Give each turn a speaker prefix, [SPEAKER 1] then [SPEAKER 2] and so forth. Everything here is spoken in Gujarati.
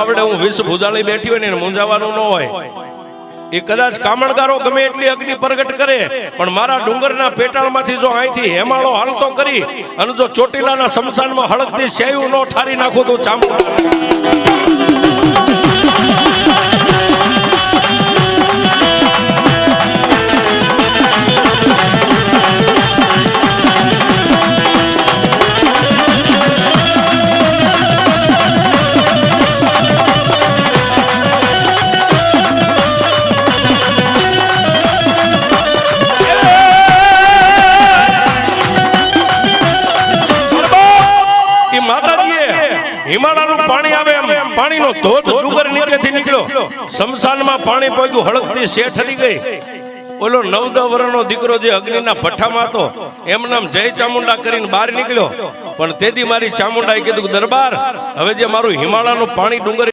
[SPEAKER 1] આવડે હું વિષ ભુજાળી બેઠી હોય ને મૂંઝાવાનું ન હોય એ કદાચ કામણગારો ગમે એટલી અગ્નિ પ્રગટ કરે પણ મારા ડુંગરના પેટાળમાંથી જો અહીંથી હેમાળો હાલતો કરી અને જો ચોટીલાના શમશાનમાં હળકથી સેયું નો ઠારી નાખું તો ચામુંડા હિમાલયનું પાણી આવે એમ પાણીનો ધોધ ડુંગર નીચેથી નીકળ્યો શમશાનમાં પાણી પહોંચ્યું હળકથી શેઠ હરી ગઈ ઓલો 9-10 વર્ષનો દીકરો જે અગ્નિના ભઠ્ઠામાં હતો એમ નામ જય ચામુંડા કરીને બહાર નીકળ્યો પણ તેથી મારી ચામુંડાએ કીધું દરબાર હવે જે મારું હિમાલયનું પાણી ડુંગર